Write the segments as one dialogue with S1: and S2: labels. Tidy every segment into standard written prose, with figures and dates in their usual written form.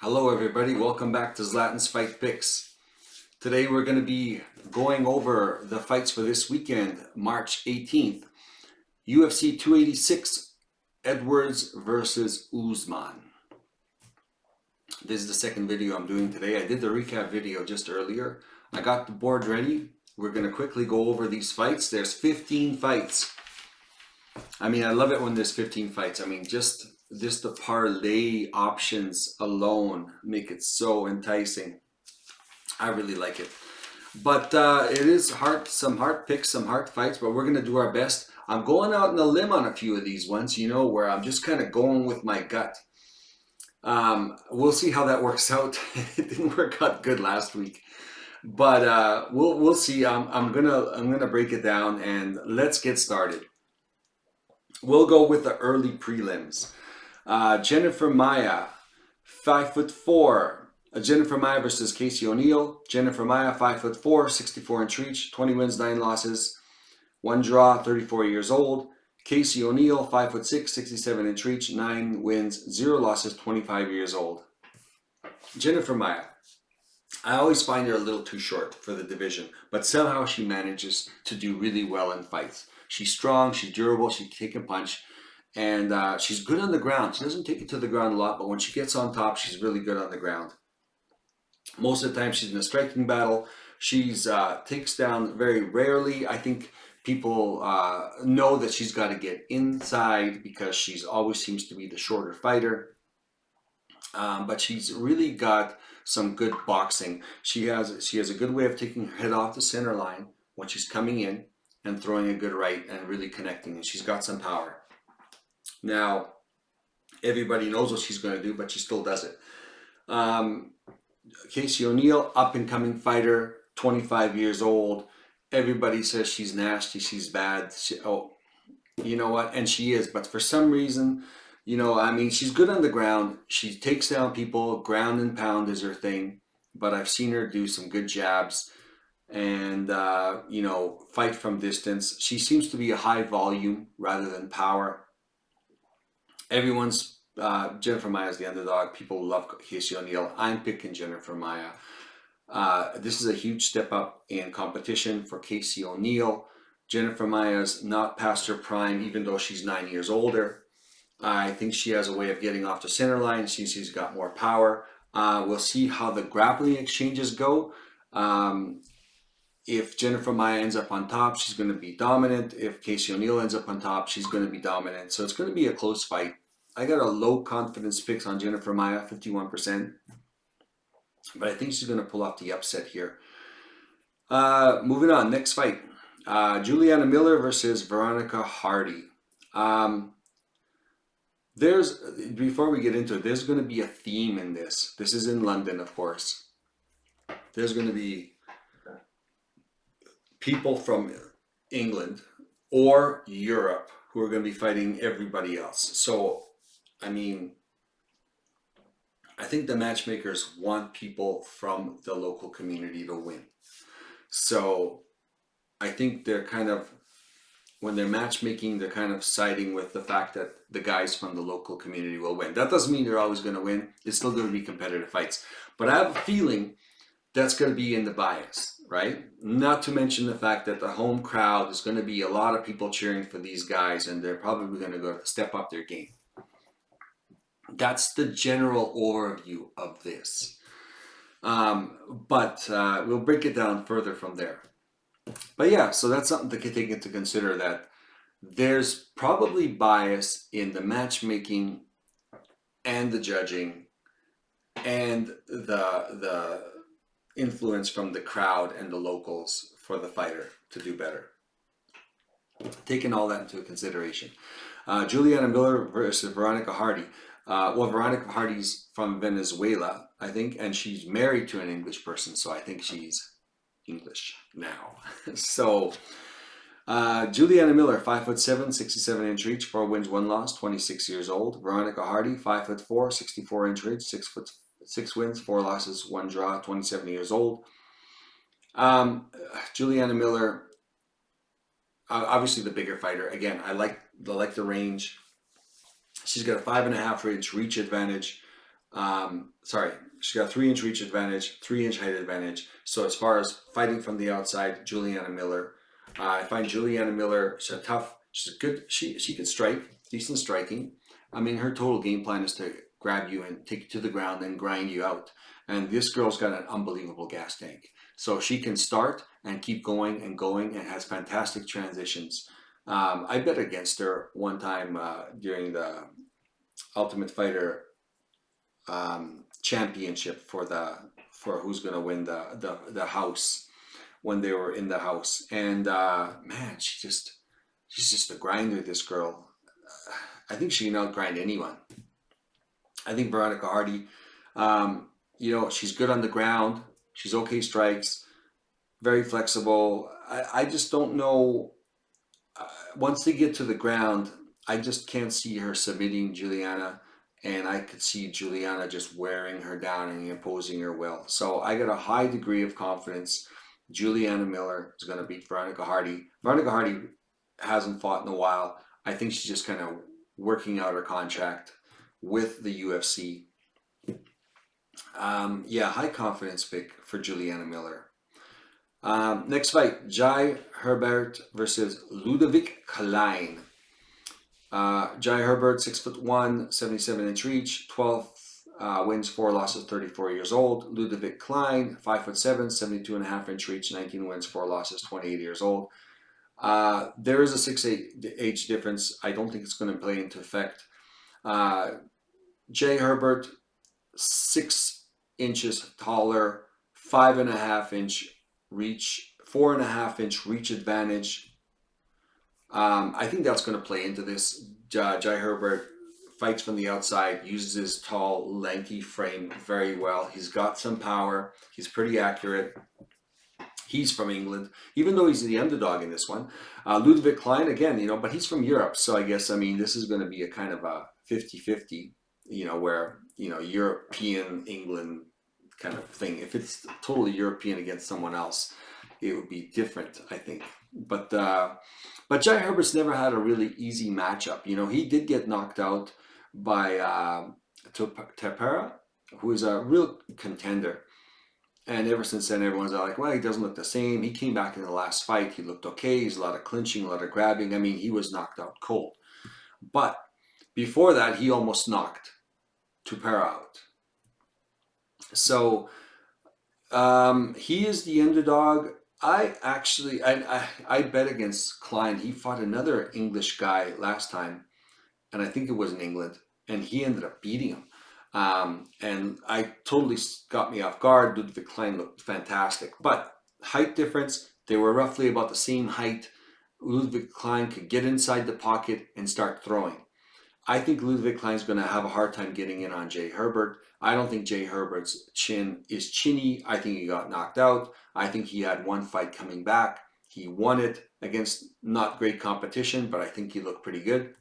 S1: Hello everybody, welcome back to Zlatan's Fight Picks. Today we're going to be going over the fights for this weekend, March 18th. UFC 286, Edwards versus Usman. This is the second video I'm doing today. I did the recap video just earlier. I got the board ready. We're going to quickly go over these fights. There's 15 fights. I love it when there's 15 fights. Just the parlay options alone make it so enticing. I really like it. But it is hard, some hard picks, some hard fights, but we're going to do our best. I'm going out on a limb on a few of these ones, where I'm just kind of going with my gut. We'll see how that works out. It didn't work out good last week. But we'll see. I'm gonna break it down and let's get started. We'll go with the early prelims. Jennifer Maia, 5'4". Jennifer Maia versus Casey O'Neill. Jennifer Maia, 5'4", 64-inch reach, 20 wins, 9 losses, 1 draw, 34 years old. Casey O'Neill, 5'6", 67-inch reach, 9 wins, 0 losses, 25 years old. Jennifer Maia, I always find her a little too short for the division, but somehow she manages to do really well in fights. She's strong, she's durable, she can take a punch, and she's good on the ground. She doesn't take it to the ground a lot, but when she gets on top, she's really good on the ground. Most of the time, she's in a striking battle. She's takes down very rarely. I think people know that she's got to get inside because she's always seems to be the shorter fighter. But she's really got some good boxing. She has a good way of taking her head off the center line when she's coming in and throwing a good right and really connecting. And she's got some power. Now, everybody knows what she's going to do, but she still does it. Casey O'Neill, up-and-coming fighter, 25 years old. Everybody says she's nasty, she's bad. You know what? And she is. But for some reason, she's good on the ground. She takes down people. Ground and pound is her thing. But I've seen her do some good jabs and, fight from distance. She seems to be a high volume rather than power. Everyone's Jennifer Maia is the underdog. People love Casey O'Neill. I'm picking Jennifer Maia. This is a huge step up in competition for Casey O'Neill. Jennifer Maia's not past her prime, even though she's 9 years older. I think she has a way of getting off the center line. She's got more power. We'll see how the grappling exchanges go. If Jennifer Maia ends up on top, she's going to be dominant. If Casey O'Neill ends up on top, she's going to be dominant. So it's going to be a close fight. I got a low confidence picks on Jennifer Maia, 51%. But I think she's going to pull off the upset here. Moving on, next fight. Juliana Miller versus Veronica Hardy. Before we get into it, there's going to be a theme in this. This is in London, of course. There's going to be people from England or Europe who are going to be fighting everybody else. So, I think the matchmakers want people from the local community to win. So, I think they're when they're matchmaking, they're kind of siding with the fact that the guys from the local community will win. That doesn't mean they're always going to win. It's still going to be competitive fights. But I have a feeling that's going to be in the bias, right? Not to mention the fact that the home crowd is going to be a lot of people cheering for these guys, and they're probably going to go step up their game. That's the general overview of this. But we'll break it down further from there. But yeah, so that's something to take into consider, that there's probably bias in the matchmaking and the judging and the influence from the crowd and the locals for the fighter to do better. Taking all that into consideration. Juliana Miller versus Veronica Hardy. Veronica Hardy's from Venezuela, I think, and she's married to an English person, so I think she's English now. So, Juliana Miller, 5'7", 67-inch reach, 4 wins, 1 loss, 26 years old. Veronica Hardy, 5'4", 64-inch reach, 6 wins, 4 losses, 1 draw, 27 years old. Juliana Miller, obviously the bigger fighter. Again, I like the range. She's got a 5.5-inch reach advantage. Sorry, she's got 3-inch reach advantage, 3-inch height advantage. So as far as fighting from the outside, Juliana Miller. I find Juliana Miller, she's a tough, she's good, she can strike, decent striking. I mean, her total game plan is to grab you and take you to the ground and grind you out. And this girl's got an unbelievable gas tank. So she can start and keep going and has fantastic transitions. I bet against her one time during the Ultimate Fighter championship for who's going to win the house when they were in the house. And man, she's just a grinder. This girl, I think she can outgrind anyone. I think Veronica Hardy, she's good on the ground. She's okay strikes, very flexible. I just don't know. Once they get to the ground, I just can't see her submitting Juliana, and I could see Juliana just wearing her down and imposing her will. So I got a high degree of confidence. Juliana Miller is going to beat Veronica Hardy. Veronica Hardy hasn't fought in a while. I think she's just kind of working out her contract with the UFC. Yeah, high confidence pick for Juliana Miller. Next fight, Jai Herbert versus Ludovic Klein. Jai Herbert, 6'1", 77-inch reach, 12 wins, 4 losses, 34 years old. Ludovic Klein, 5'7", 72.5-inch reach, 19 wins, 4 losses, 28 years old. There is a 6'8" age difference. I don't think it's going to play into effect. Jai Herbert, 6 inches taller, 5.5-inch reach, 4.5-inch reach advantage. I think that's going to play into this. Jai Herbert fights from the outside, uses his tall, lanky frame very well. He's got some power. He's pretty accurate. He's from England, even though he's the underdog in this one. Ludovic Klein, again, but he's from Europe. So I guess, this is going to be a kind of a 50-50, where, European, England kind of thing. If it's totally European against someone else, it would be different, I think. But Jai Herbert's never had a really easy matchup. He did get knocked out by Tepera, who is a real contender. And ever since then, everyone's like, well, he doesn't look the same. He came back in the last fight. He looked okay. He's a lot of clinching, a lot of grabbing. He was knocked out cold. But before that, he almost knocked Tepera out. So he is the underdog. I bet against Klein. He fought another English guy last time, and I think it was in England, and he ended up beating him. And I totally got me off guard. Ludwig Klein looked fantastic, but height difference, they were roughly about the same height. Ludwig Klein could get inside the pocket and start throwing. I think Ludwig Klein's going to have a hard time getting in on Jai Herbert. I don't think Jai Herbert's chin is chinny. I think he got knocked out. I think he had one fight coming back. He won it against not great competition, but I think he looked pretty good.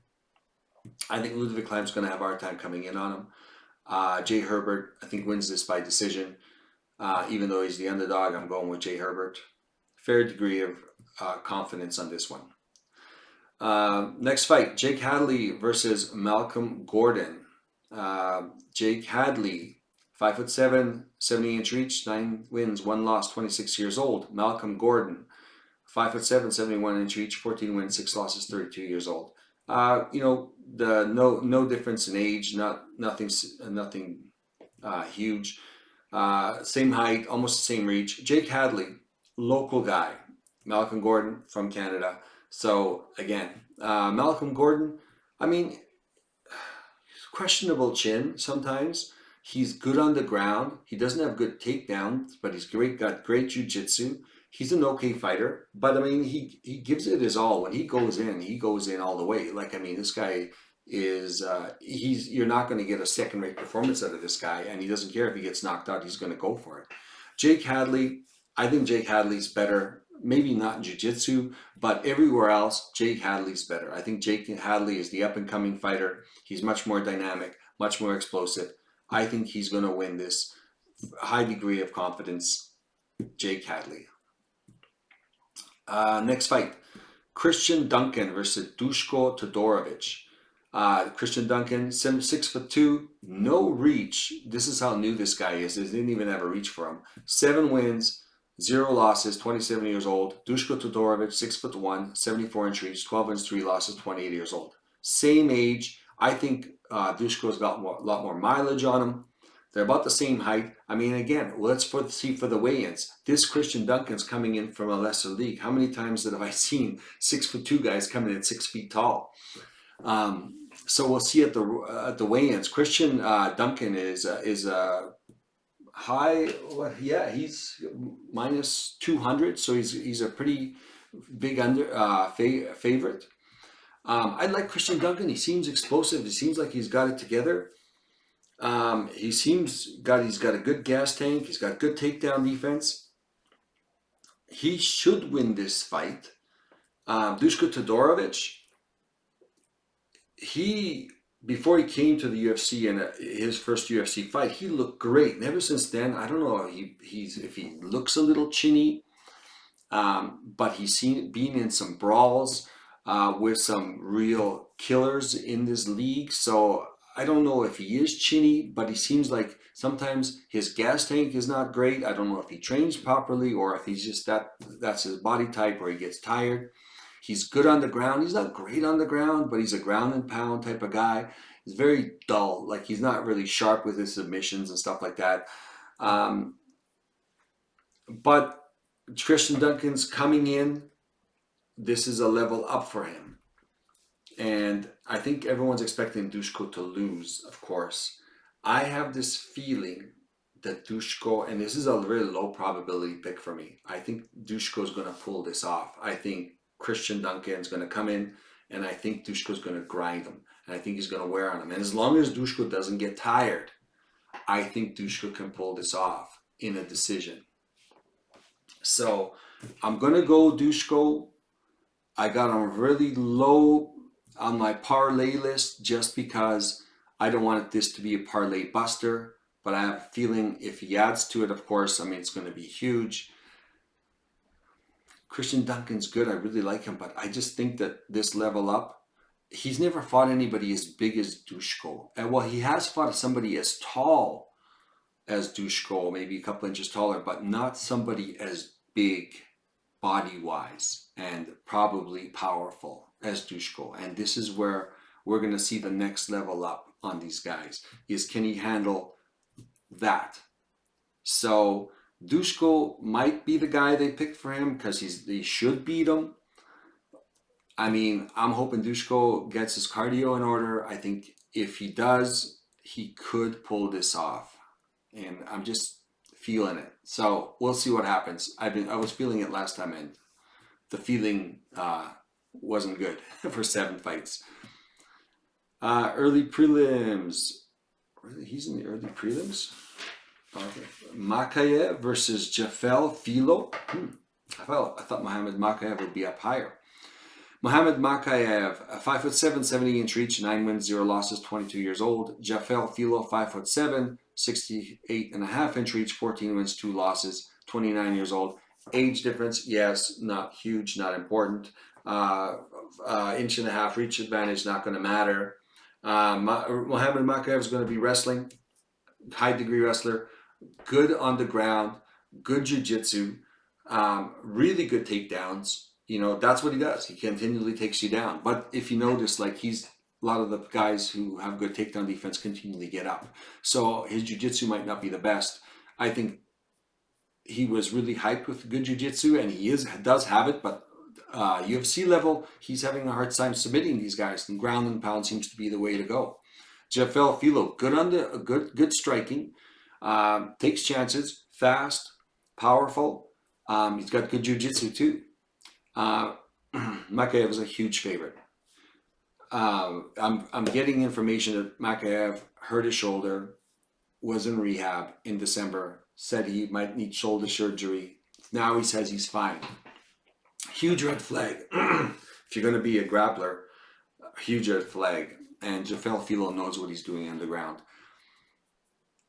S1: I think Ludwig Klein's going to have a hard time coming in on him. Jai Herbert, I think, wins this by decision. Even though he's the underdog, I'm going with Jai Herbert. Fair degree of confidence on this one. Next fight, Jake Hadley versus Malcolm Gordon. Jake Hadley, 5'7", 70-inch reach, 9 wins, 1 loss, 26 years old. Malcolm Gordon, 5'7", 71-inch reach, 14 wins, 6 losses, 32 years old. The no difference in age, nothing huge. Same height, almost the same reach. Jake Hadley, local guy. Malcolm Gordon from Canada. So again, Malcolm Gordon, questionable chin sometimes. He's good on the ground. He doesn't have good takedowns, but he's got great jiu-jitsu. He's an okay fighter, but he gives it his all. When he goes in all the way. This guy is you're not going to get a second-rate performance out of this guy, and he doesn't care if he gets knocked out. He's going to go for it. Jake Hadley, I think Jake Hadley's better. Maybe not in jiu-jitsu, but everywhere else, Jake Hadley's better. I think Jake Hadley is the up-and-coming fighter. He's much more dynamic, much more explosive. I think he's going to win this. High degree of confidence, Jake Hadley. Next fight, Christian Duncan versus Duško Todorovic. Christian Duncan, 6'2", no reach. This is how new this guy is. They didn't even have a reach for him. 7 wins, 0 losses, 27 years old. Duško Todorovic, 6'1", 74-inch reach, 12 wins, 3 losses, 28 years old. Same age. I think Duško's got a lot more mileage on him. They're about the same height. I mean, again, let's see for the weigh-ins. This Christian Duncan's coming in from a lesser league. How many times have I seen 6'2" guys coming in at 6 feet tall? So we'll see at the weigh-ins. Christian Duncan is high. Well, yeah, he's minus 200, so he's a pretty big favorite. I like Christian Duncan. He seems explosive. He seems like he's got it together. He's got a good gas tank. He's got good takedown defense. He should win this fight. Duško Todorovic, before he came to the UFC and his first UFC fight, he looked great. And ever since then, I don't know if he looks a little chinny, but he's been in some brawls with some real killers in this league. So I don't know if he is chinny, but he seems like sometimes his gas tank is not great. I don't know if he trains properly or if he's just that's his body type or he gets tired. He's good on the ground. He's not great on the ground, but he's a ground and pound type of guy. He's very dull. Like he's not really sharp with his submissions and stuff like that. But Christian Duncan's coming in. This is a level up for him. And I think everyone's expecting Duško to lose, of course. I have this feeling that Duško, and this is a really low probability pick for me. I think Duško's going to pull this off. I think Christian Duncan's going to come in, and I think Duško's going to grind him. And I think he's going to wear on him. And as long as Duško doesn't get tired, I think Duško can pull this off in a decision. So I'm going to go Duško. I got him really low on my parlay list just because I don't want this to be a parlay buster. But I have a feeling if he adds to it, of course, I mean, it's going to be huge. Christian Duncan's good. I really like him, but I just think that this level up, he's never fought anybody as big as Duško. And well, he has fought somebody as tall as Duško, maybe a couple inches taller, but not somebody as big body-wise and probably powerful as Duško. And this is where we're going to see the next level up on these guys, is can he handle that? So Duško might be the guy they picked for him because they should beat him. I mean, I'm hoping Duško gets his cardio in order. I think if he does, he could pull this off. And I'm just feeling it. So we'll see what happens. I was feeling it last time, and the feeling wasn't good for 7 fights. Early prelims. He's in the early prelims. Okay. Makayev versus Jafel Filo. I thought Muhammad Makayev would be up higher. Muhammad Makayev, 5'7", 70-inch reach, 9 wins, 0 losses, 22 years old. Jafel Filo, 5'7", 68.5-inch reach, 14 wins, 2 losses, 29 years old. Age difference, yes, not huge, not important. Inch and a half reach advantage, not going to matter. Muhammad Makayev is going to be wrestling, high degree wrestler, good on the ground, good jiu-jitsu, really good takedowns. You know, that's what he does. He continually takes you down. But if you notice, like a lot of the guys who have good takedown defense continually get up. So his jiu-jitsu might not be the best. I think he was really hyped with good jiu-jitsu, and he does have it, but UFC level, he's having a hard time submitting these guys, and ground and pound seems to be the way to go. Jafel Filo, good striking, takes chances, fast, powerful. He's got good jiu-jitsu too. Makayev is a huge favorite. I'm getting information that Makayev hurt his shoulder, was in rehab in December, said he might need shoulder surgery. Now he says he's fine. Huge red flag. If you're going to be a grappler, huge red flag. And Jafel Filo knows what he's doing on the ground.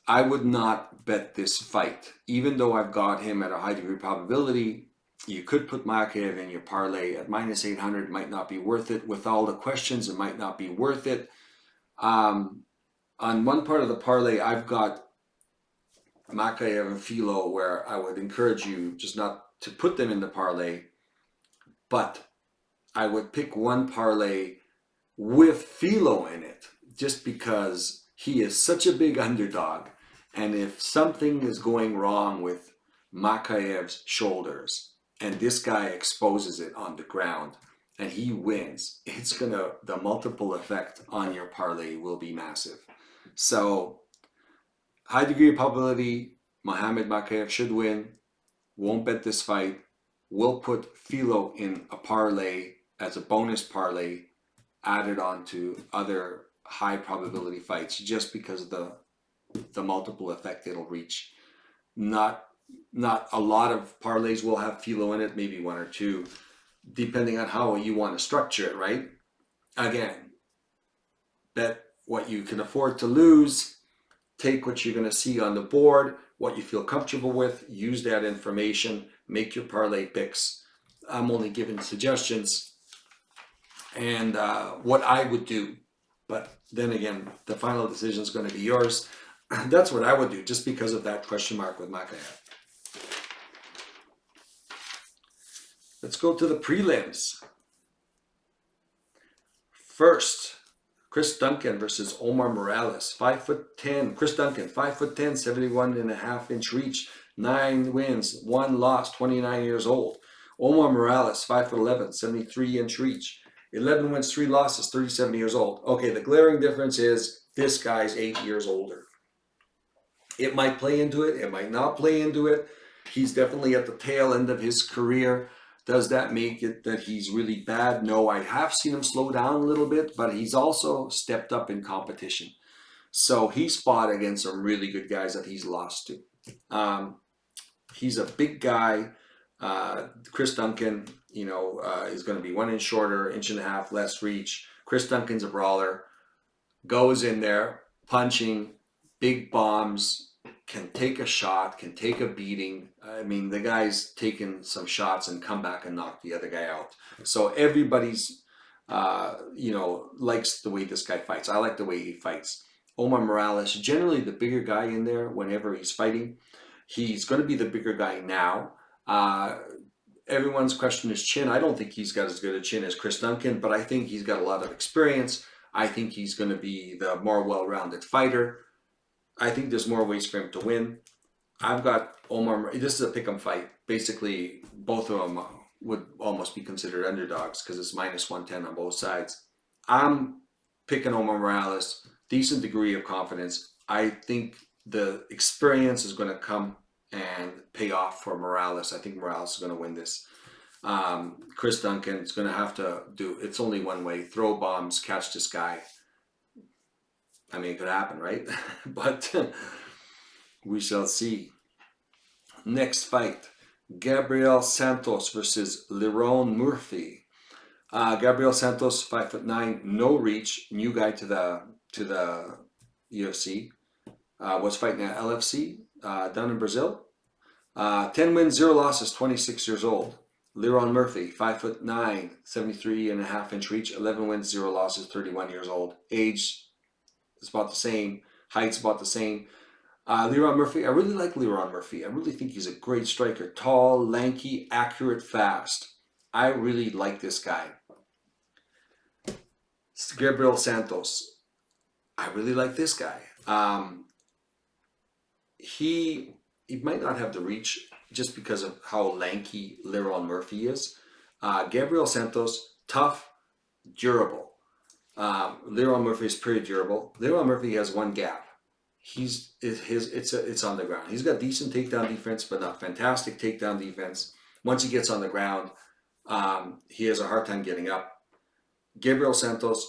S1: I would not bet this fight, even though I've got him at a high degree probability. You could put Makayev in your parlay at minus 800. Might not be worth it. With all the questions, it might not be worth it. On one part of the parlay, I've got Makayev and Filo, where I would encourage you just not to put them in the parlay, but I would pick one parlay with Filo in it, just because he is such a big underdog. And if something is going wrong with Makayev's shoulders and this guy exposes it on the ground and he wins, the multiple effect on your parlay will be massive. So high degree of probability, Mohammed Makayev should win. Won't bet this fight. We'll put Filo in a parlay as a bonus parlay added on to other high probability fights just because of the multiple effect it'll reach. Not a lot of parlays will have Filo in it, maybe one or two, depending on how you want to structure it, right? Again, bet what you can afford to lose, take what you're going to see on the board, what you feel comfortable with, use that information, make your parlay picks. I'm only giving suggestions and what I would do. But then again, the final decision is going to be yours. That's what I would do, just because of that question mark with Makayev. Let's go to the prelims. First, Chris Duncan versus Omar Morales, 5'10". Chris Duncan, 5'10", 71.5-inch reach, 9 wins, 1 loss, 29 years old. Omar Morales, 5'11", 73-inch reach, 11 wins, 3 losses, 37 years old. Okay, the glaring difference is this guy's 8 years older. It might play into it. It might not play into it. He's definitely at the tail end of his career. Does that make it that he's really bad? No, I have seen him slow down a little bit, but he's also stepped up in competition. So he's fought against some really good guys that he's lost to. He's a big guy. Chris Duncan, is going to be 1 inch shorter, 1.5 inches less reach. Chris Duncan's a brawler. Goes in there, punching, big bombs, can take a shot, can take a beating. I mean, the guy's taken some shots and come back and knock the other guy out. So everybody's, likes the way this guy fights. I like the way he fights. Omar Morales, generally the bigger guy in there whenever he's fighting. He's going to be the bigger guy now. Everyone's questioned his chin. I don't think he's got as good a chin as Chris Duncan, but I think he's got a lot of experience. I think he's going to be the more well-rounded fighter. I think there's more ways for him to win. I've got Omar. This is a pick'em fight. Basically, both of them would almost be considered underdogs because it's minus 110 on both sides. I'm picking Omar Morales. Decent degree of confidence. I think the experience is going to come and pay off for Morales. I think Morales is going to win this. Chris Duncan is going to have to it's only one way. Throw bombs, catch this guy. I mean, it could happen, right? But we shall see. Next fight, Gabriel Santos versus Lerone Murphy. Gabriel Santos, 5'9", no reach, new guy to the UFC. Was fighting at LFC down in Brazil. 10 wins, 0 losses, 26 years old. Lerone Murphy, 5'9", 73.5-inch reach, 11 wins, 0 losses, 31 years old. Age is about the same. Height's about the same. Lerone Murphy, I really like Lerone Murphy. I really think he's a great striker. Tall, lanky, accurate, fast. I really like this guy. Gabriel Santos. I really like this guy. He might not have the reach just because of how lanky Lerone Murphy is. Gabriel Santos, tough, durable. Lerone Murphy is pretty durable. Lerone Murphy has one gap. It's on the ground. He's got decent takedown defense, but not fantastic takedown defense. Once he gets on the ground, he has a hard time getting up. Gabriel Santos,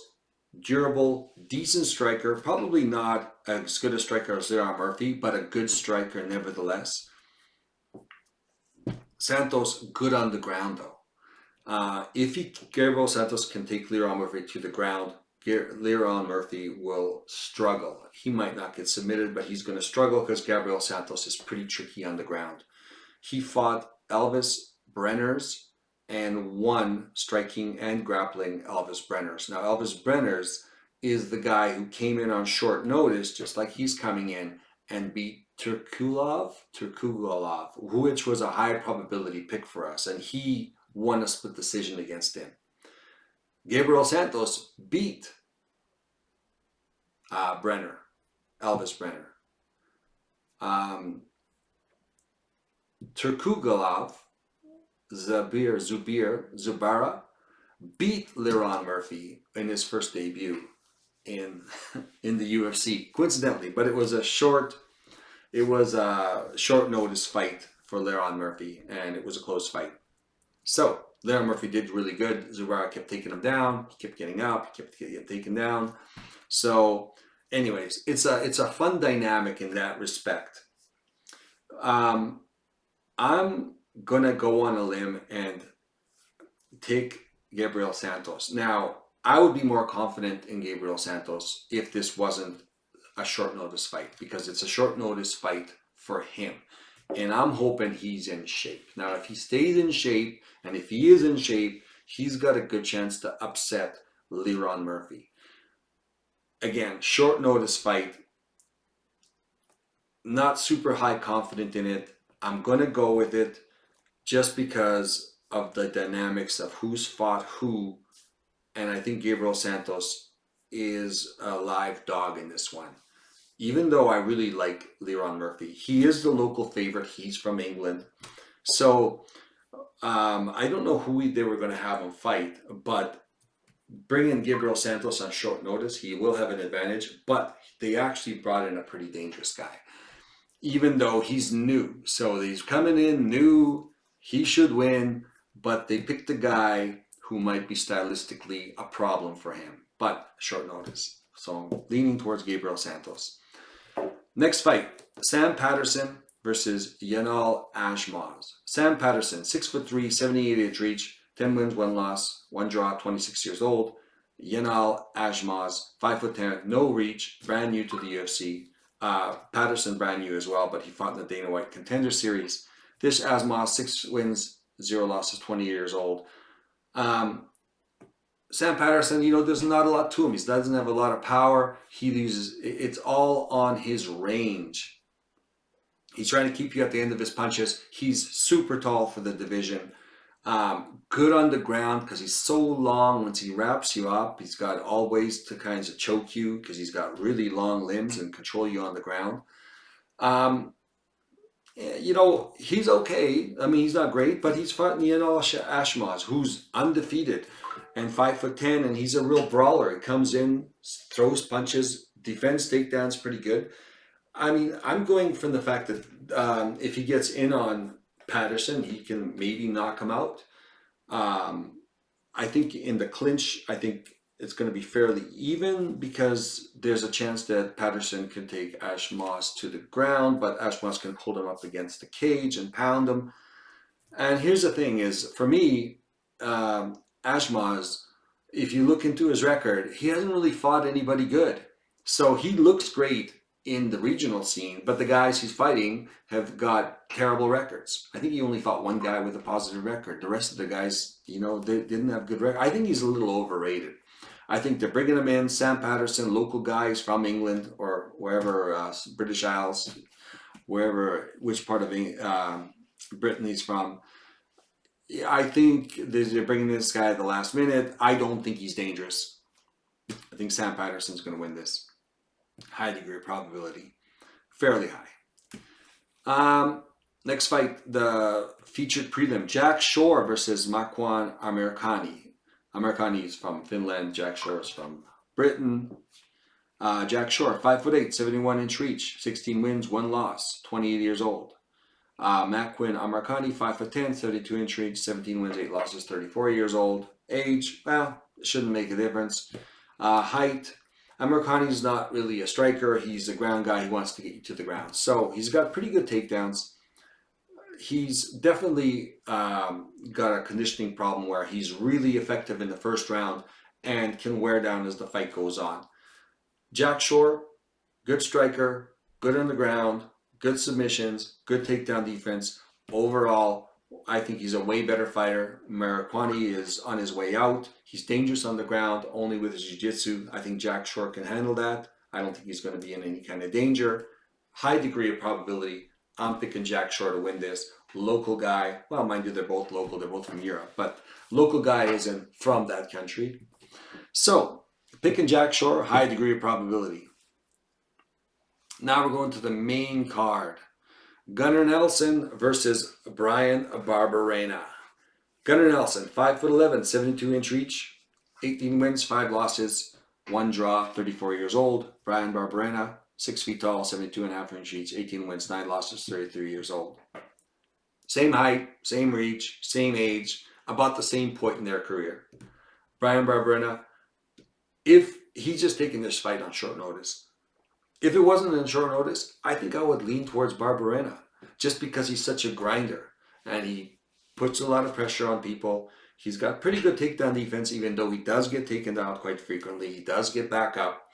S1: durable, decent striker. Probably not as good a striker as Lerone Murphy, but a good striker nevertheless. Santos, good on the ground though. If Gabriel Santos can take Lerone Murphy to the ground, Lerone Murphy will struggle. He might not get submitted, but he's going to struggle because Gabriel Santos is pretty tricky on the ground. He fought Elvis Brenners and 1 striking and grappling Elvis Brenners. Now, Elvis Brenners is the guy who came in on short notice, just like he's coming in, and beat Turkulov, which was a high probability pick for us, and he won a split decision against him. Gabriel Santos beat Elvis Brenner. Turkulov, Zubara beat Liron Murphy in his first debut in the UFC, coincidentally, but it was a short notice fight for Liron Murphy, and it was a close fight. So Liron Murphy did really good. Zubara kept taking him down. He kept getting up. He kept getting taken down. So, anyways, it's a fun dynamic in that respect. I'm gonna go on a limb and take Gabriel Santos. Now, I would be more confident in Gabriel Santos if this wasn't a short notice fight, because it's a short notice fight for him. And I'm hoping he's in shape. Now, if he stays in shape, and if he is in shape, he's got a good chance to upset Liron Murphy. Again, short notice fight. Not super high confident in it. I'm going to go with it just because of the dynamics of who's fought who. And I think Gabriel Santos is a live dog in this one. Even though I really like Liron Murphy, he is the local favorite. He's from England. So I don't know who they were going to have him fight, but bringing Gabriel Santos on short notice, he will have an advantage. But they actually brought in a pretty dangerous guy, even though he's new. So he's coming in new. He should win, but they picked a guy who might be stylistically a problem for him, but short notice. So I'm leaning towards Gabriel Santos. Next fight, Sam Patterson versus Yanal Ashmaz. Sam Patterson, 6'3", 78 reach, 10 wins, 1 loss, 1 draw, 26 years old. Yanal Ashmaz, 5'10", no reach, brand new to the UFC. Patterson brand new as well, but he fought in the Dana White Contender Series. This Ashmaz, 6 wins, 0 losses, 20 years old. Sam Patterson, there's not a lot to him. He doesn't have a lot of power. It's all on his range. He's trying to keep you at the end of his punches. He's super tall for the division. Good on the ground because he's so long. Once he wraps you up, he's got all ways to kind of choke you because he's got really long limbs and control you on the ground. He's okay. I mean, he's not great, but he's fighting Yanal Ashmaz, who's undefeated and 5'10", and he's a real brawler. He comes in, throws punches, defends takedowns pretty good. I mean, I'm going from the fact that if he gets in on Patterson, he can maybe knock him out. I think in the clinch, I think it's going to be fairly even because there's a chance that Patterson can take Ashmaz to the ground, but Ashmaz can hold him up against the cage and pound him. And here's the thing is, for me, Ashmaz, if you look into his record, he hasn't really fought anybody good. So he looks great in the regional scene, but the guys he's fighting have got terrible records. I think he only fought 1 guy with a positive record. The rest of the guys, they didn't have good records. I think he's a little overrated. I think they're bringing him in, Sam Patterson, local guys from England or wherever, British Isles, which part of Britain he's from. I think they're bringing this guy at the last minute. I don't think he's dangerous. I think Sam Patterson's going to win this. High degree of probability. Fairly high. Next fight, the featured prelim. Jack Shore versus Makwan Amirkhani. Amirkhani is from Finland. Jack Shore is from Britain. Jack Shore, 5'8", 71-inch reach, 16 wins, 1 loss, 28 years old. Makwan Amirkhani, 5'10", 32-inch reach, 17 wins, 8 losses, 34 years old. Age, well, shouldn't make a difference. Height, Amirkhani's not really a striker. He's a ground guy. He wants to get you to the ground. So he's got pretty good takedowns. He's definitely got a conditioning problem where he's really effective in the first round and can wear down as the fight goes on. Jack Shore, good striker, good on the ground, good submissions, good takedown defense. Overall, I think he's a way better fighter. Marikwani is on his way out. He's dangerous on the ground, only with his jiu-jitsu. I think Jack Shore can handle that. I don't think he's going to be in any kind of danger. High degree of probability. I'm picking Jack Shore to win this. Local guy. Well, mind you, they're both local. They're both from Europe. But local guy isn't from that country. So, picking Jack Shore, high degree of probability. Now we're going to the main card. Gunnar Nelson versus Brian Barberena. Gunnar Nelson, 5'11", 72-inch reach, 18 wins, 5 losses, 1 draw, 34 years old. Brian Barberena, 6 feet tall, 72.5-inch reach, 18 wins, 9 losses, 33 years old. Same height, same reach, same age, about the same point in their career. Brian Barberena, if he's just taking this fight on short notice, if it wasn't on short notice, I think I would lean towards Barberena just because he's such a grinder and he puts a lot of pressure on people. He's got pretty good takedown defense, even though he does get taken down quite frequently. He does get back up.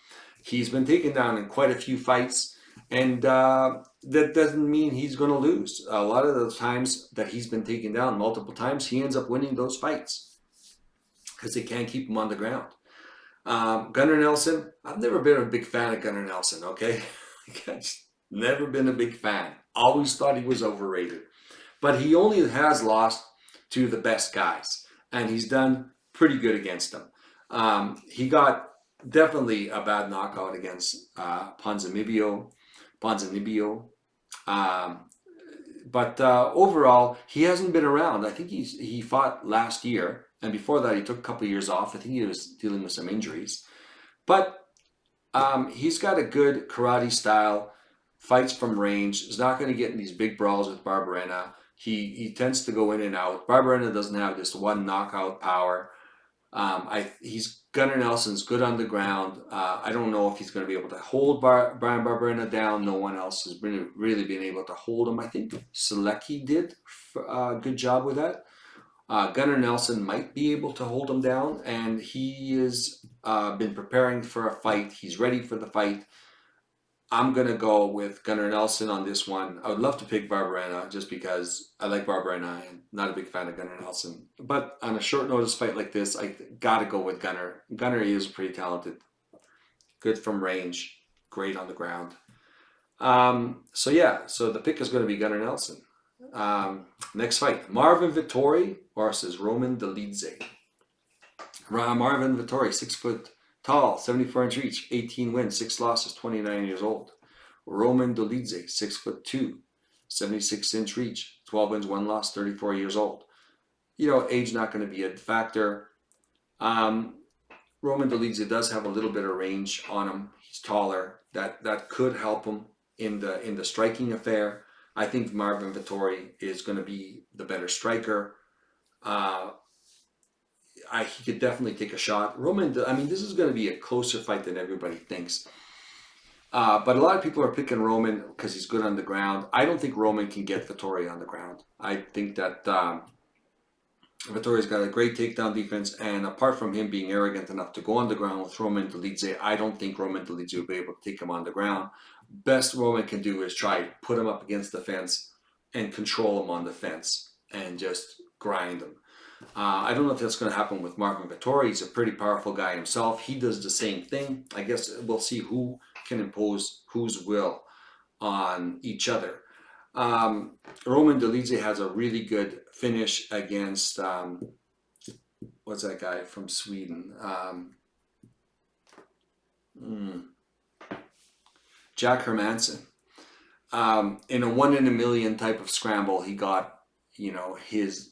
S1: He's been taken down in quite a few fights, and that doesn't mean he's going to lose. A lot of the times that he's been taken down multiple times, he ends up winning those fights because they can't keep him on the ground. Gunnar Nelson, I've never been a big fan of Gunnar Nelson, okay? I've never been a big fan. Always thought he was overrated. But he only has lost to the best guys, and he's done pretty good against them. He got definitely a bad knockout against Ponzinibbio. But overall, he hasn't been around. I think he fought last year, and before that, he took a couple of years off. I think he was dealing with some injuries. But he's got a good karate style, fights from range. He's not going to get in these big brawls with Barberena. He tends to go in and out. Barberena doesn't have this one knockout power. Gunnar Nelson's good on the ground. I don't know if he's going to be able to hold Brian Barberena down. No one else has really been able to hold him. I think Selecki did a good job with that. Gunnar Nelson might be able to hold him down, and he has been preparing for a fight. He's ready for the fight. I'm going to go with Gunnar Nelson on this one. I would love to pick Barberena just because I like Barberena. I'm not a big fan of Gunnar Nelson. But on a short notice fight like this, I got to go with Gunnar. Gunnar is pretty talented. Good from range. Great on the ground. So the pick is going to be Gunnar Nelson. Next fight, Marvin Vettori versus Roman Dolidze. Marvin Vettori, 6 foot tall, 74-inch reach, 18 wins, 6 losses, 29 years old. Roman Dolidze, 6'2", 76-inch reach, 12 wins, 1 loss, 34 years old. Age not going to be a factor. Roman Dolidze does have a little bit of range on him. He's taller. That could help him in the striking affair. I think Marvin Vettori is going to be the better striker. He could definitely take a shot. This is going to be a closer fight than everybody thinks. But a lot of people are picking Roman because he's good on the ground. I don't think Roman can get Vettori on the ground. I think that Vettori's got a great takedown defense, and apart from him being arrogant enough to go on the ground with Roman Dolidze, I don't think Roman Dolidze will be able to take him on the ground. Best Roman can do is try to put him up against the fence and control him on the fence and just grind him. I don't know if that's going to happen with Marvin Vettori. He's a pretty powerful guy himself. He does the same thing. I guess we'll see who can impose whose will on each other. Roman Dolidze has a really good finish against, what's that guy from Sweden? Jack Hermansson. In a 1 in a million type of scramble, he got, his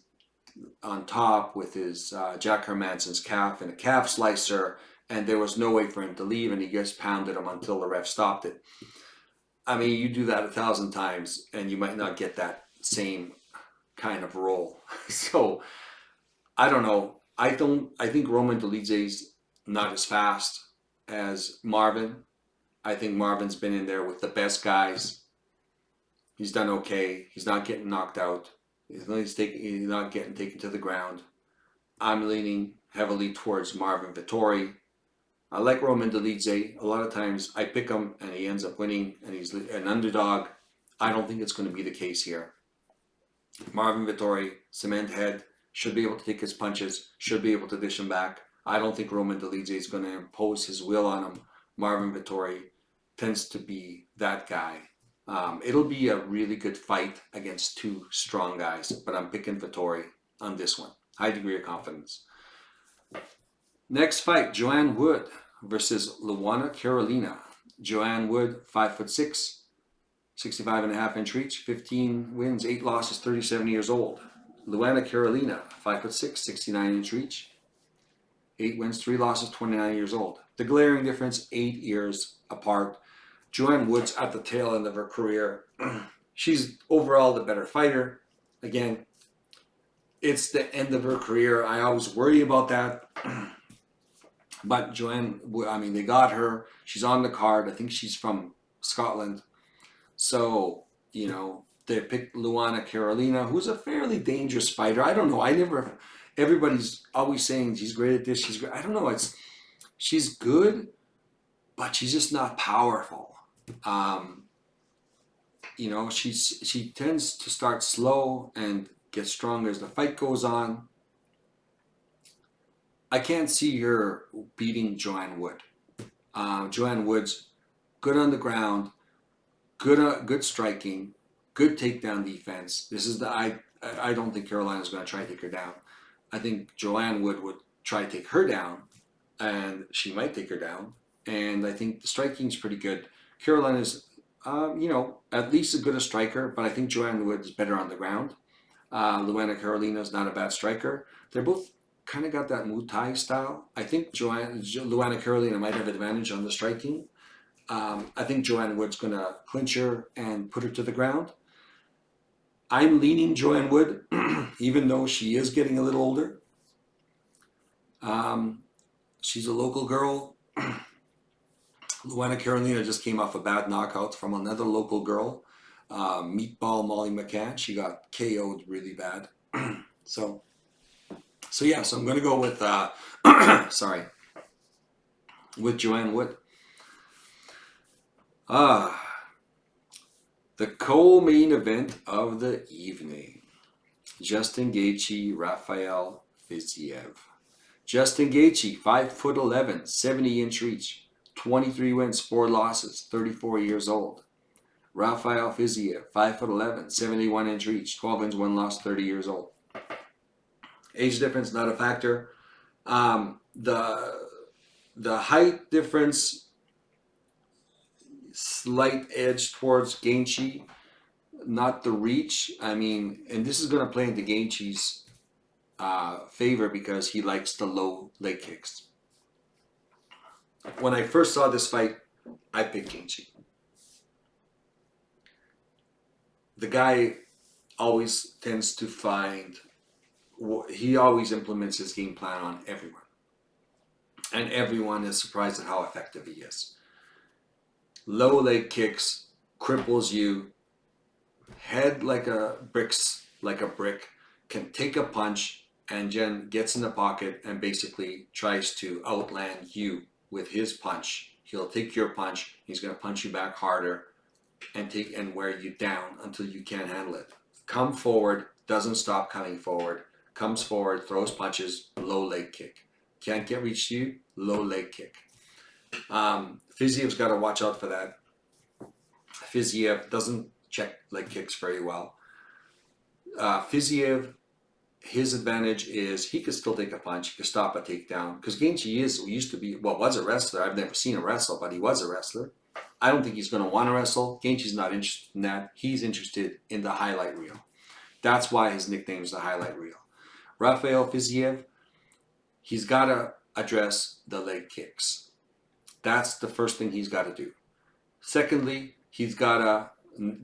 S1: on top with his Jack Hermansson's calf and a calf slicer, and there was no way for him to leave, and he just pounded him until the ref stopped it. You do that 1,000 times, and you might not get that same kind of roll. So, I don't know. I think Roman Dolidze's not as fast as Marvin. I think Marvin's been in there with the best guys. He's done okay. He's not getting knocked out. He's not getting taken to the ground. I'm leaning heavily towards Marvin Vettori. I like Roman Dolidze. A lot of times I pick him and he ends up winning and he's an underdog. I don't think it's going to be the case here. Marvin Vettori, cement head, should be able to take his punches, should be able to dish him back. I don't think Roman Dolidze is going to impose his will on him. Marvin Vettori tends to be that guy. It'll be a really good fight against two strong guys, but I'm picking Vettori on this one. High degree of confidence. Next fight, Joanne Wood versus Luana Carolina. Joanne Wood, 5'6", 65.5-inch reach, 15 wins, 8 losses, 37 years old. Luana Carolina, 5'6", 69-inch reach, 8 wins, 3 losses, 29 years old. The glaring difference, 8 years apart. Joanne Wood's at the tail end of her career. She's overall the better fighter. Again, it's the end of her career. I always worry about that. But Joanne, I mean, they got her. She's on the card. I think she's from Scotland. So, you know, they picked Luana Carolina, who's a fairly dangerous fighter. I don't know. Everybody's always saying she's great at this. She's great. I don't know. She's good, but she's just not powerful. You know, she tends to start slow and get stronger as the fight goes on. I can't see her beating Joanne Wood. Joanne Wood's good on the ground, good striking, good takedown defense. I don't think Carolina's going to try to take her down. I think Joanne Wood would try to take her down, and she might take her down. And I think the striking's pretty good. Carolina's, you know, at least as good a striker, but I think Joanne Wood is better on the ground. Luana Carolina's not a bad striker. They're both kind of got that Muay Thai style. I think Luana Carolina might have advantage on the striking. I think Joanne Wood's going to clinch her and put her to the ground. I'm leaning Joanne Wood, even though she is getting a little older. She's a local girl. Luana Carolina just came off a bad knockout from another local girl, Meatball Molly McCann. She got KO'd really bad. So I'm going to go with, with Joanne Wood. The co-main event of the evening. Justin Gaethje, Rafael Fiziev. Justin Gaethje, 5'11", 70-inch reach, 23 wins, 4 losses, 34 years old. Rafael Fiziev, 5'11", 71-inch reach, 12 wins, 1 loss, 30 years old. Age difference, not a factor. The height difference, slight edge towards Gaethje, not the reach. I mean, and this is going to play into Gaethje's favor because he likes the low leg kicks. When I first saw this fight, I picked Gaethje. The guy always tends to he always implements his game plan on everyone. And everyone is surprised at how effective he is. Low leg kicks, cripples you, head like a brick, can take a punch, and Jen gets in the pocket and basically tries to outland you with his punch. He'll take your punch, he's going to punch you back harder and wear you down until you can't handle it. Come forward, doesn't stop coming forward, comes forward, throws punches, low leg kick. Can't get reached to you, low leg kick. Fiziev's got to watch out for that. Fiziev doesn't check leg kicks very well. Fiziev, his advantage is he could still take a punch, he could stop a takedown. Because Gaethje was a wrestler. I've never seen him wrestle, but he was a wrestler. I don't think he's going to want to wrestle. Gaethje's not interested in that. He's interested in the highlight reel. That's why his nickname is the highlight reel. Rafael Fiziev, he's got to address the leg kicks. That's the first thing he's got to do. Secondly, he's got to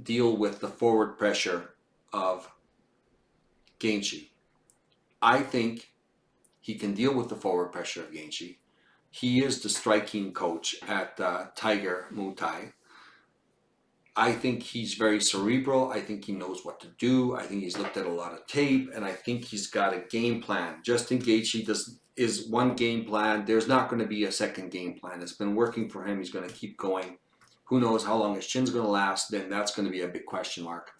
S1: deal with the forward pressure of Gaethje. I think he can deal with the forward pressure of Gaethje. He is the striking coach at Tiger Muay Thai. I think he's very cerebral. I think he knows what to do. I think he's looked at a lot of tape, and I think he's got a game plan. Justin Gaethje is one game plan. There's not going to be a second game plan. It's been working for him. He's going to keep going. Who knows how long his chin's going to last? Then that's going to be a big question mark.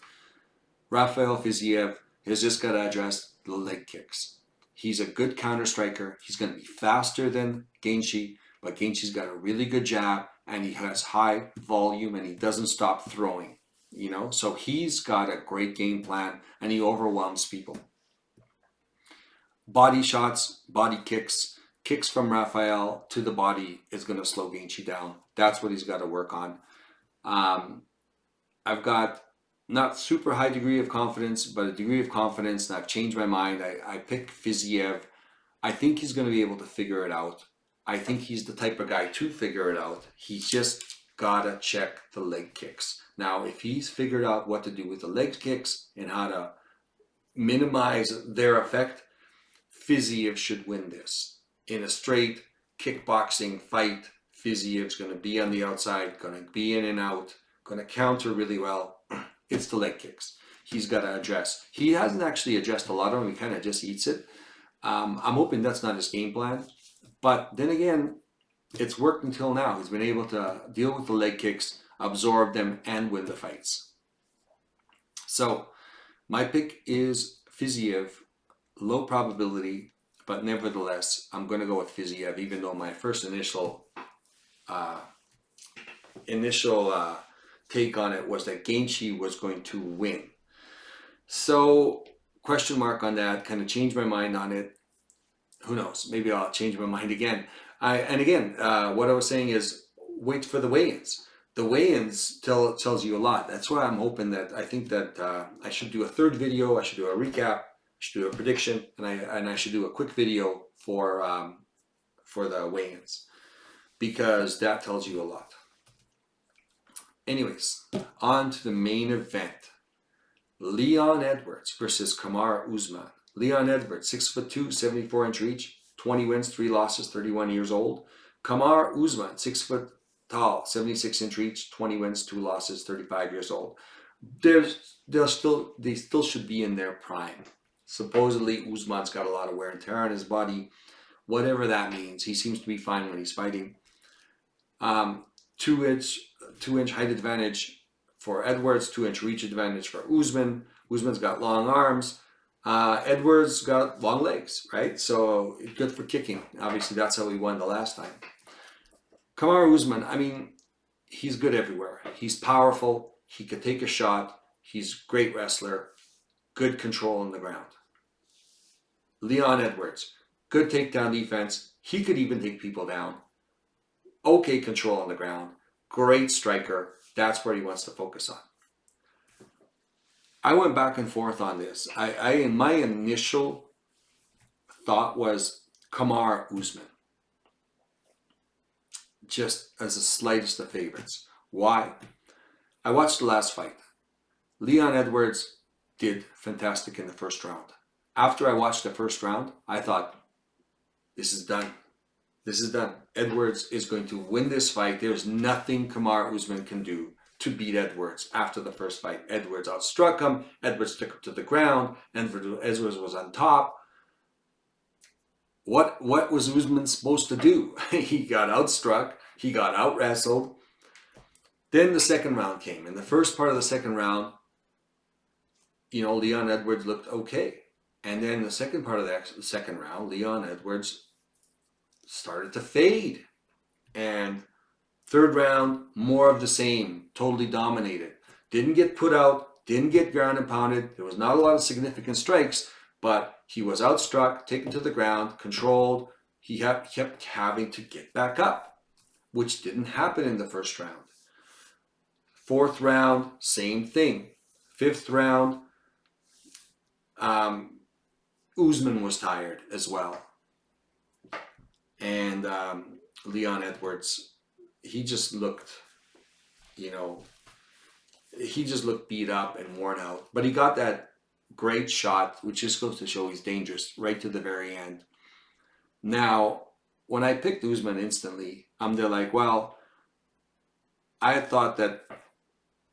S1: Rafael Fiziev has just got to address the leg kicks. He's a good counter striker. He's going to be faster than Gaethje, but Gaethje's got a really good jab, and he has high volume, and he doesn't stop throwing. So he's got a great game plan, and he overwhelms people. Body shots, body kicks, kicks from Rafael to the body is going to slow Gaethje down. That's what he's got to work on. I've got not super high degree of confidence, but a degree of confidence, and I've changed my mind. I picked Fiziev. I think he's going to be able to figure it out. I think he's the type of guy to figure it out. He's just got to check the leg kicks. Now, if he's figured out what to do with the leg kicks and how to minimize their effect, Fiziev should win this. In a straight kickboxing fight, Fiziev's going to be on the outside, going to be in and out, going to counter really well. It's the leg kicks. He's got to address. He hasn't actually addressed a lot of them. He kind of just eats it. I'm hoping that's not his game plan. But then again, it's worked until now. He's been able to deal with the leg kicks, absorb them, and win the fights. So my pick is Fiziev. Low probability, but nevertheless, I'm going to go with Fiziev, even though my first initial take on it was that Gaethje was going to win. So, question mark on that, kind of changed my mind on it. Who knows? Maybe I'll change my mind again. What I was saying is wait for the weigh-ins. The weigh-ins tells you a lot. That's why I'm hoping that I think that I should do a third video. I should do a recap. I should do a prediction, and I should do a quick video for the weigh-ins, because that tells you a lot. Anyways, on to the main event. Leon Edwards versus Kamaru Usman. Leon Edwards, 6'2", 74-inch reach, 20 wins, 3 losses, 31 years old. Kamaru Usman, 6 foot tall, 76-inch reach, 20 wins, 2 losses, 35 years old. They still should be in their prime. Supposedly, Usman's got a lot of wear and tear on his body. Whatever that means, he seems to be fine when he's fighting. 2-inch height advantage for Edwards, 2-inch reach advantage for Usman. Usman's got long arms. Edwards got long legs, right? So good for kicking. Obviously, that's how he won the last time. Kamaru Usman, I mean, he's good everywhere. He's powerful. He could take a shot. He's a great wrestler. Good control on the ground. Leon Edwards, good takedown defense. He could even take people down. Okay control on the ground. Great striker. That's where he wants to focus on. I went back and forth on this. My initial thought was Kamaru Usman, just as the slightest of favorites. Why? I watched the last fight. Leon Edwards did fantastic in the first round. After I watched the first round, I thought, this is done. This is done. Edwards is going to win this fight. There's nothing Kamaru Usman can do to beat Edwards after the first fight. Edwards outstruck him. Edwards took him to the ground. Edwards was on top. What was Usman supposed to do? He got outstruck. He got out-wrestled. Then the second round came. In the first part of the second round, Leon Edwards looked okay. And then the second part of the second round, Leon Edwards started to fade. And third round, more of the same, totally dominated. Didn't get put out, didn't get ground and pounded. There was not a lot of significant strikes, but he was outstruck, taken to the ground, controlled. He kept having to get back up, which didn't happen in the first round. Fourth round, same thing. Fifth round, Usman was tired as well. And Leon Edwards, he just looked beat up and worn out. But he got that great shot, which just goes to show he's dangerous, right to the very end. Now, when I picked Usman instantly, I'm there like, well, I had thought that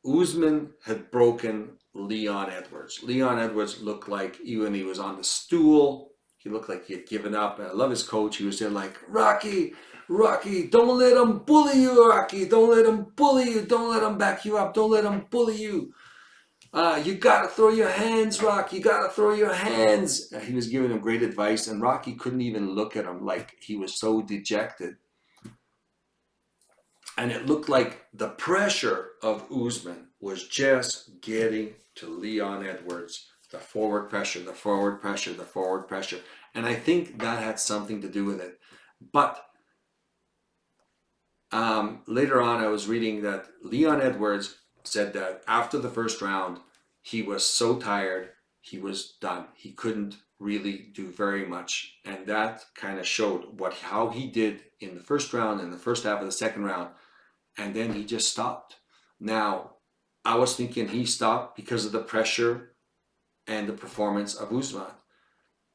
S1: Usman had broken Leon Edwards. Leon Edwards looked like, even he was on the stool, he looked like he had given up. And I love his coach. He was there like, Rocky, don't let him bully you, Rocky. Don't let him bully you. Don't let him back you up. Don't let him bully you. You gotta throw your hands, Rocky. You gotta throw your hands. He was giving him great advice, and Rocky couldn't even look at him, like he was so dejected. And it looked like the pressure of Usman was just getting to Leon Edwards. The forward pressure, the forward pressure, the forward pressure. And I think that had something to do with it. But later on, I was reading that Leon Edwards said that after the first round, he was so tired, he was done. He couldn't really do very much. And that kind of showed how he did in the first round, in the first half of the second round. And then he just stopped. Now, I was thinking he stopped because of the pressure and the performance of Usman.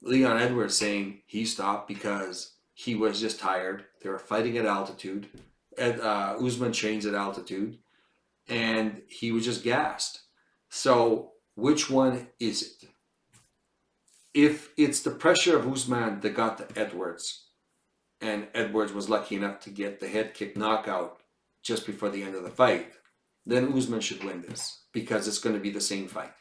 S1: Leon Edwards saying he stopped because he was just tired. They were fighting at altitude. Usman trains at altitude. And he was just gassed. So which one is it? If it's the pressure of Usman that got to Edwards, and Edwards was lucky enough to get the head kick knockout just before the end of the fight, then Usman should win this because it's going to be the same fight.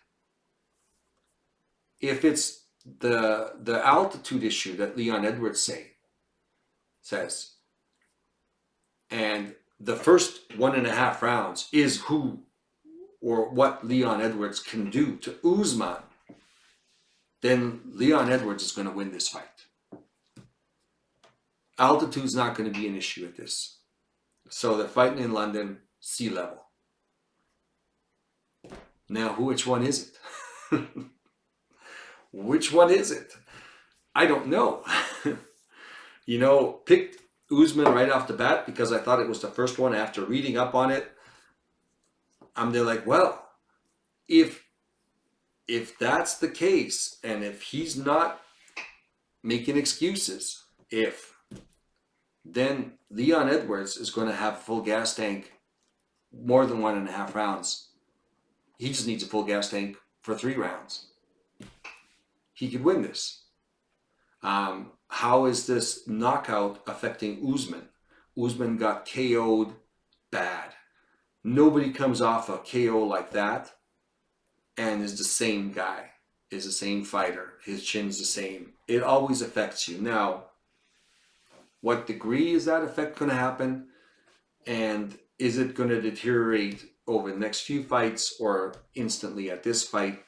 S1: If it's the altitude issue that Leon Edwards says, and the first 1.5 rounds is who or what Leon Edwards can do to Usman, then Leon Edwards is going to win this fight. Altitude's not going to be an issue with this. So they're fighting in London, sea level. Now, which one is it? Which one is it? I don't know. Picked Usman right off the bat because I thought it was the first one. After reading up on it, I'm there like, well, if that's the case, and if he's not making excuses, then Leon Edwards is going to have a full gas tank more than 1.5 rounds. He just needs a full gas tank for 3 rounds. He could win this. How is this knockout affecting Usman? Usman got KO'd bad. Nobody comes off a KO like that and is the same guy, is the same fighter. His chin's the same. It always affects you. Now, what degree is that effect going to happen? And is it going to deteriorate over the next few fights or instantly at this fight?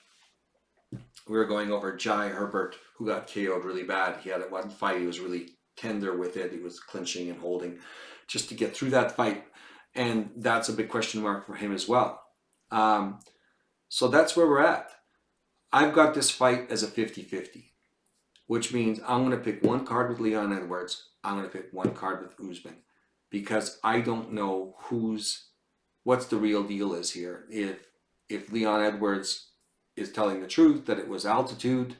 S1: We were going over Jai Herbert, who got KO'd really bad. He had one fight, he was really tender with it. He was clinching and holding just to get through that fight. And that's a big question mark for him as well. So that's where we're at. I've got this fight as a 50-50, which means I'm going to pick one card with Leon Edwards. I'm going to pick one card with Usman because I don't know what's the real deal is here. If Leon Edwards is telling the truth that it was altitude,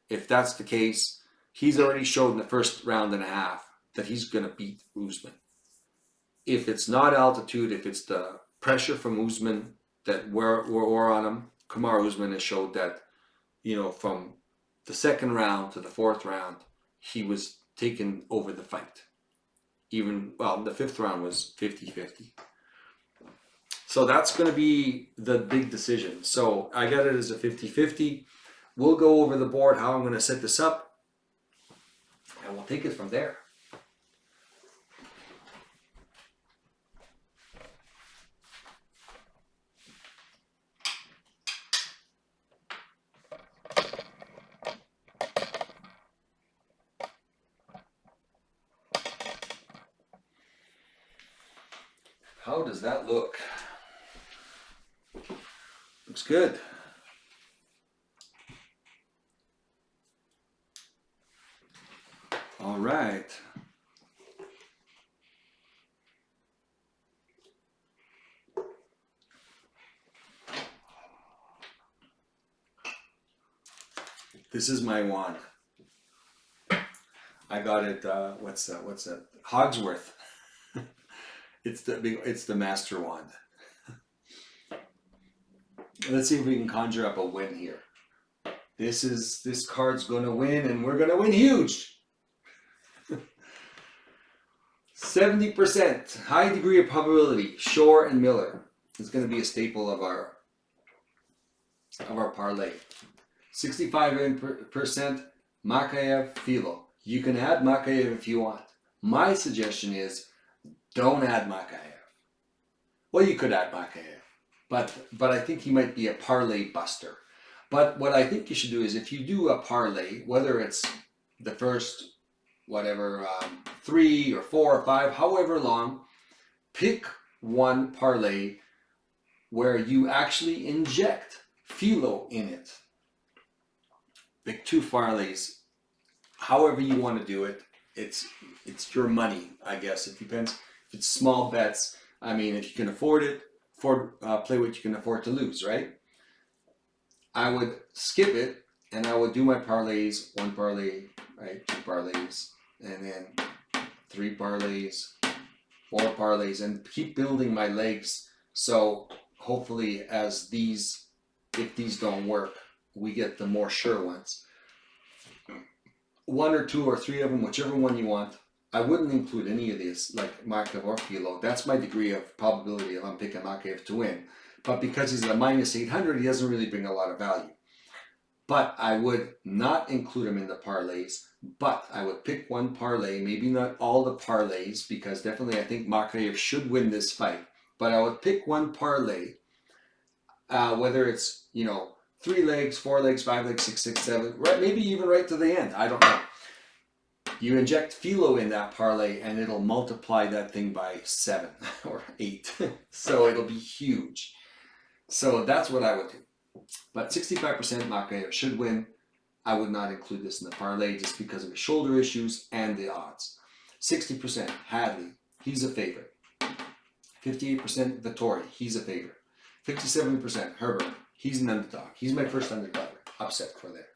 S1: if that's the case, he's already showed in the first round and a half that he's going to beat Usman. If it's not altitude, if it's the pressure from Usman that we're on him, Kamaru Usman has showed that, from the second round to the fourth round, he was taking over the fight. The fifth round was 50-50. So that's going to be the big decision. So I got it as a 50-50. We'll go over the board, how I'm going to set this up, and we'll take it from there. How does that look? Looks good. All right. This is my wand. I got it, what's that? Hogsworth. It's the master wand. Let's see if we can conjure up a win here. This card's gonna win, and we're gonna win huge. 70%, high degree of probability. Shore and Miller is gonna be a staple of our of our parlay. 65% Makayev, Filo. You can add Makayev if you want. My suggestion is don't add Makayev. Well, you could add Makayev, but I think he might be a parlay buster. But what I think you should do is if you do a parlay, whether it's the first, whatever, 3 or 4 or 5, however long, pick one parlay where you actually inject Filo in it. Pick 2 parlays, however you want to do it. It's your money, I guess. It depends. If it's small bets, I mean, if you can afford it, play what you can afford to lose, right? I would skip it and I would do my parlays, 1 parlay, right, 2 parlays, and then 3 parlays, 4 parlays, and keep building my legs. So hopefully if these don't work, we get the more sure ones. 1 or 2 or 3 of them, whichever one you want. I wouldn't include any of these, like Markov or Filo. That's my degree of probability if I'm picking Markov to win. But because he's a minus 800, he doesn't really bring a lot of value. But I would not include him in the parlays, but I would pick 1 parlay, maybe not all the parlays, because definitely I think Makayev should win this fight. But I would pick 1 parlay, whether it's, 3 legs, 4 legs, 5 legs, 6, 6, 7, right? Maybe even right to the end. I don't know. You inject Filo in that parlay and it'll multiply that thing by 7 or 8. So it'll be huge. So that's what I would do. But 65% Makayev should win. I would not include this in the parlay just because of his shoulder issues and the odds. 60% Hadley, he's a favorite. 58% Vittori, he's a favorite. 57% Herbert, he's an underdog. He's my first underdog. Upset for there.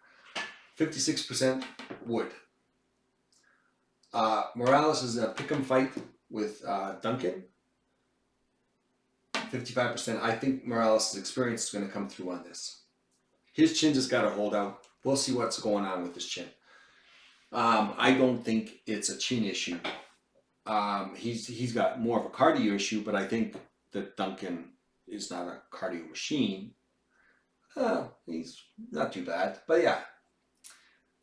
S1: 56% Wood. Morales is a pick'em fight with Duncan. 55%. I think Morales' experience is going to come through on this. His chin just got to hold out. We'll see what's going on with his chin. I don't think it's a chin issue. He's got more of a cardio issue, but I think that Duncan is not a cardio machine. He's not too bad. But yeah,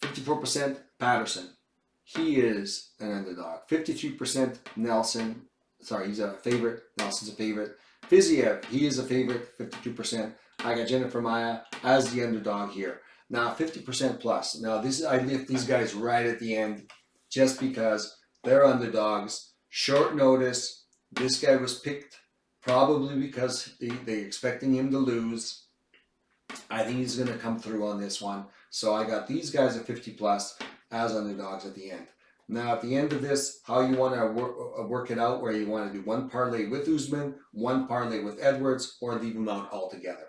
S1: 54% Patterson. He is an underdog. 53% Nelson. Sorry, he's a favorite. Nelson's a favorite. Fiziev, he is a favorite, 52%. I got Jennifer Maya as the underdog here. Now, 50% plus. Now, I lift these guys right at the end just because they're underdogs. Short notice. This guy was picked probably because they're expecting him to lose. I think he's going to come through on this one. So I got these guys at 50 plus as underdogs at the end. Now, at the end of this, how you want to work it out, where you want to do 1 parlay with Usman, 1 parlay with Edwards, or leave them out altogether.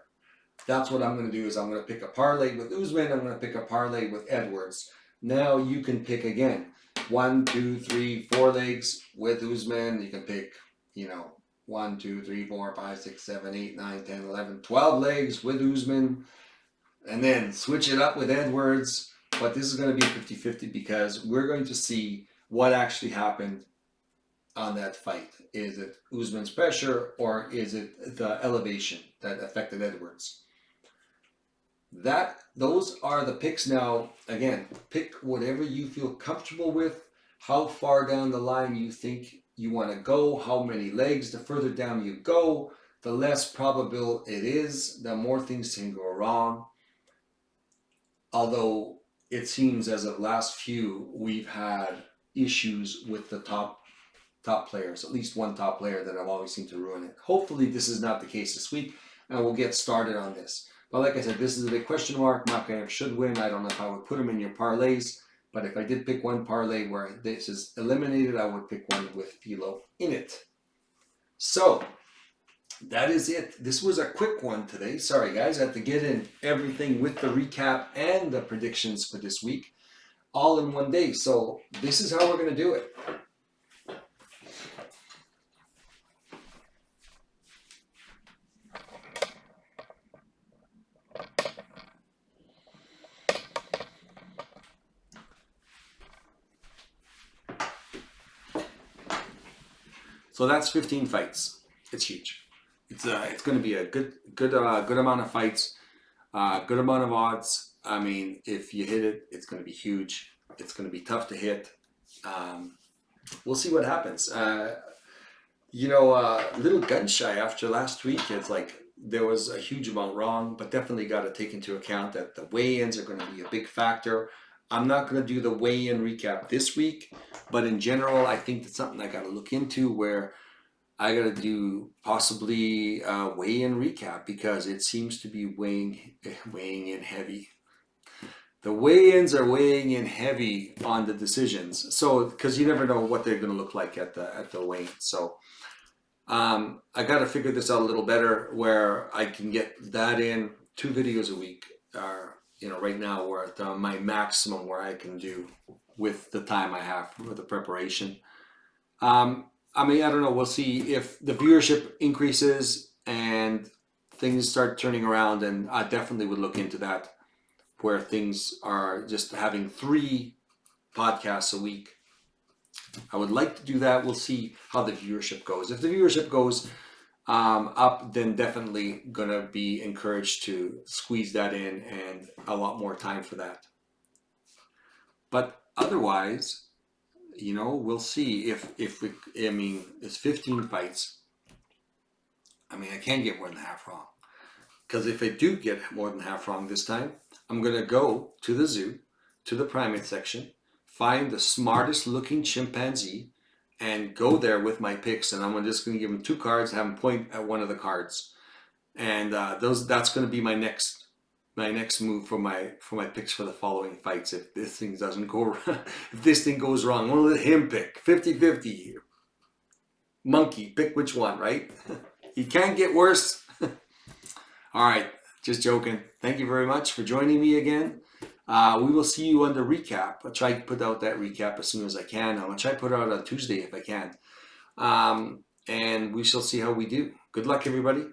S1: That's what I'm going to do. Is I'm going to pick a parlay with Usman. I'm going to pick a parlay with Edwards. Now you can pick again 1, 2, 3, 4 legs with Usman. You can pick, 1, 2, 3, 4, 5, 6, 7, 8, 9, 10, 11, 12 legs with Usman, and then switch it up with Edwards. But this is going to be 50-50 because we're going to see what actually happened on that fight. Is it Usman's pressure or is it the elevation that affected Edwards? Those are the picks now. Again, pick whatever you feel comfortable with, how far down the line you think you want to go, how many legs. The further down you go, the less probable it is, the more things can go wrong. Although it seems as of last few, we've had issues with the top players, at least 1 top player that have always seemed to ruin it. Hopefully this is not the case this week, and we'll get started on this. But like I said, this is a big question mark. Makayev should win. I don't know if I would put him in your parlays, but if I did pick 1 parlay where this is eliminated, I would pick 1 with Filo in it. So that is it. This was a quick one today. Sorry guys, I had to get in everything with the recap and the predictions for this week all in one day. So this is how we're going to do it. So that's 15 fights. It's huge. It's going to be a good amount of fights. Good amount of odds. I mean, if you hit it, it's going to be huge. It's going to be tough to hit. We'll see what happens. Little gun shy after last week. It's like there was a huge amount wrong, but definitely got to take into account that the weigh-ins are going to be a big factor. I'm not going to do the weigh-in recap this week, but in general, I think that's something I got to look into where I got to do possibly a weigh-in recap because it seems to be weighing in heavy. The weigh-ins are weighing in heavy on the decisions. So, because you never know what they're going to look like at the weigh-in. So, I got to figure this out a little better where I can get that in 2 videos a week. Right now we're at my maximum where I can do with the time I have for the preparation. I don't know. We'll see if the viewership increases and things start turning around, and I definitely would look into that where things are just having 3 podcasts a week. I would like to do that. We'll see how the viewership goes. If the viewership goes up, then definitely gonna be encouraged to squeeze that in and a lot more time for that. But otherwise, we'll see if it's 15 fights. I can't get more than half wrong. Because if I do get more than half wrong this time, I'm gonna go to the zoo, to the primate section, find the smartest looking chimpanzee, and go there with my picks. And I'm just gonna give him 2 cards, have him point at one of the cards, and that's gonna be my next move for my picks for the following fights. If this thing doesn't go, if this thing goes wrong, I'm gonna let him pick 50-50. Monkey, pick which one, right? He can't get worse. All right, just joking. Thank you very much for joining me again. We will see you on the recap. I'll try to put out that recap as soon as I can. I'm going to try to put it out on Tuesday if I can. And we shall see how we do. Good luck, everybody.